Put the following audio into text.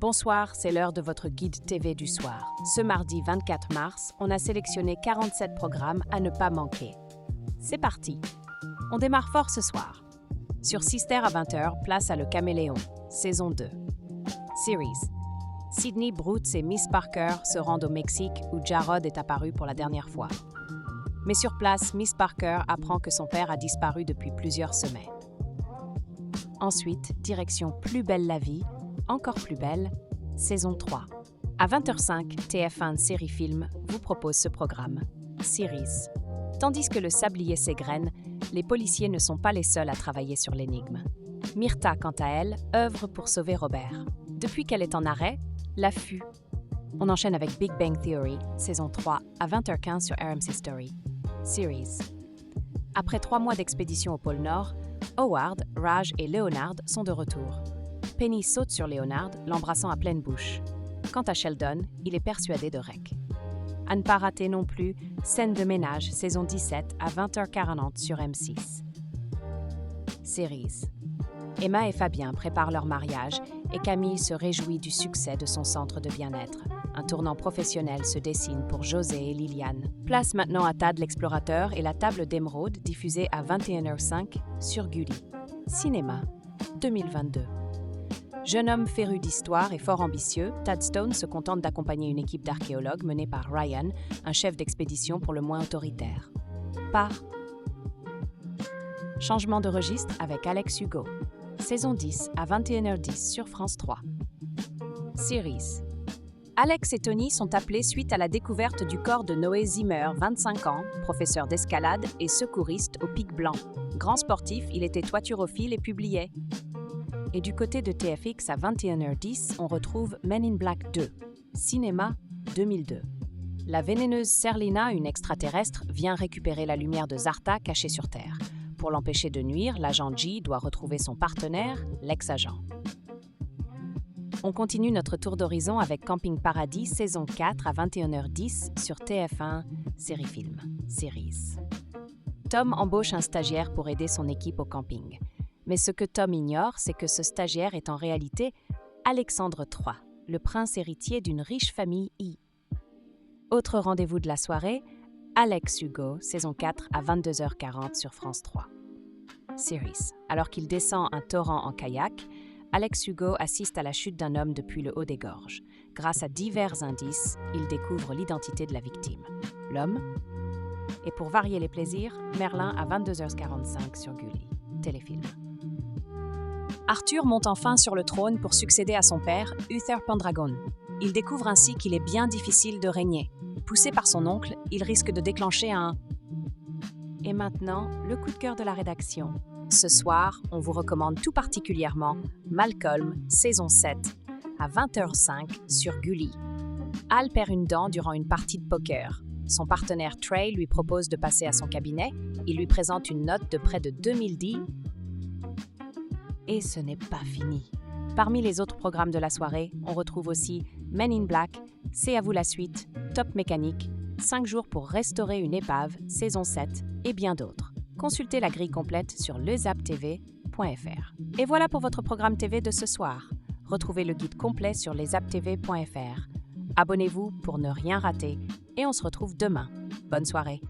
Bonsoir, c'est l'heure de votre guide TV du soir. Ce mardi 24 mars, on a sélectionné 47 programmes à ne pas manquer. C'est parti! On démarre fort ce soir. Sur Sister à 20h, place à Le Caméléon, saison 2. Series. Sydney Broots et Miss Parker se rendent au Mexique où Jarod est apparu pour la dernière fois. Mais sur place, Miss Parker apprend que son père a disparu depuis plusieurs semaines. Ensuite, direction Plus belle la vie, encore plus belle, saison 3. À 20h05, TF1 Série Film vous propose ce programme, Series. Tandis que le sablier s'égrène, les policiers ne sont pas les seuls à travailler sur l'énigme. Myrtha, quant à elle, œuvre pour sauver Robert. Depuis qu'elle est en arrêt, l'affût. On enchaîne avec Big Bang Theory, saison 3, à 20h15 sur RMC Story. Series. Après 3 mois d'expédition au pôle Nord, Howard, Raj et Leonard sont de retour. Penny saute sur Leonard, l'embrassant à pleine bouche. Quant à Sheldon, il est persuadé de Rec. À ne pas rater non plus, Scène de ménage, saison 17, à 20h40 sur M6. Series. Emma et Fabien préparent leur mariage et Camille se réjouit du succès de son centre de bien-être. Un tournant professionnel se dessine pour José et Liliane. Place maintenant à Tad l'explorateur et la table d'émeraude diffusée à 21h05 sur Gulli. Cinéma 2022. Jeune homme féru d'histoire et fort ambitieux, Tad Stone se contente d'accompagner une équipe d'archéologues menée par Ryan, un chef d'expédition pour le moins autoritaire. Par Changement de registre avec Alex Hugo. Saison 10 à 21h10 sur France 3. Series. Alex et Tony sont appelés suite à la découverte du corps de Noé Zimmer, 25 ans, professeur d'escalade et secouriste au Pic Blanc. Grand sportif, il était toiturophile et publiait. Et du côté de TFX à 21h10, on retrouve Men in Black 2, Cinéma 2002. La vénéneuse Serlina, une extraterrestre, vient récupérer la lumière de Zarta cachée sur Terre. Pour l'empêcher de nuire, l'agent G doit retrouver son partenaire, l'ex-agent. On continue notre tour d'horizon avec Camping Paradis, saison 4 à 21h10 sur TF1, Série Film, Series. Tom embauche un stagiaire pour aider son équipe au camping. Mais ce que Tom ignore, c'est que ce stagiaire est en réalité Alexandre III, le prince héritier d'une riche famille I. Autre rendez-vous de la soirée, Alex Hugo, saison 4 à 22h40 sur France 3. Series. Alors qu'il descend un torrent en kayak, Alex Hugo assiste à la chute d'un homme depuis le haut des gorges. Grâce à divers indices, il découvre l'identité de la victime. L'homme. Et pour varier les plaisirs, Merlin à 22h45 sur Gulli. Téléfilm. Arthur monte enfin sur le trône pour succéder à son père, Uther Pendragon. Il découvre ainsi qu'il est bien difficile de régner. Poussé par son oncle, il risque de déclencher un... Et maintenant, le coup de cœur de la rédaction. Ce soir, on vous recommande tout particulièrement Malcolm, saison 7, à 20h05 sur Gulli. Al perd une dent durant une partie de poker. Son partenaire Trey lui propose de passer à son cabinet. Il lui présente une note de près de 2010. Et ce n'est pas fini. Parmi les autres programmes de la soirée, on retrouve aussi Men in Black, C'est à vous la suite, Top Mécanique, 5 jours pour restaurer une épave, saison 7 et bien d'autres. Consultez la grille complète sur lezaptv.fr. Et voilà pour votre programme TV de ce soir. Retrouvez le guide complet sur lezaptv.fr. Abonnez-vous pour ne rien rater et on se retrouve demain. Bonne soirée.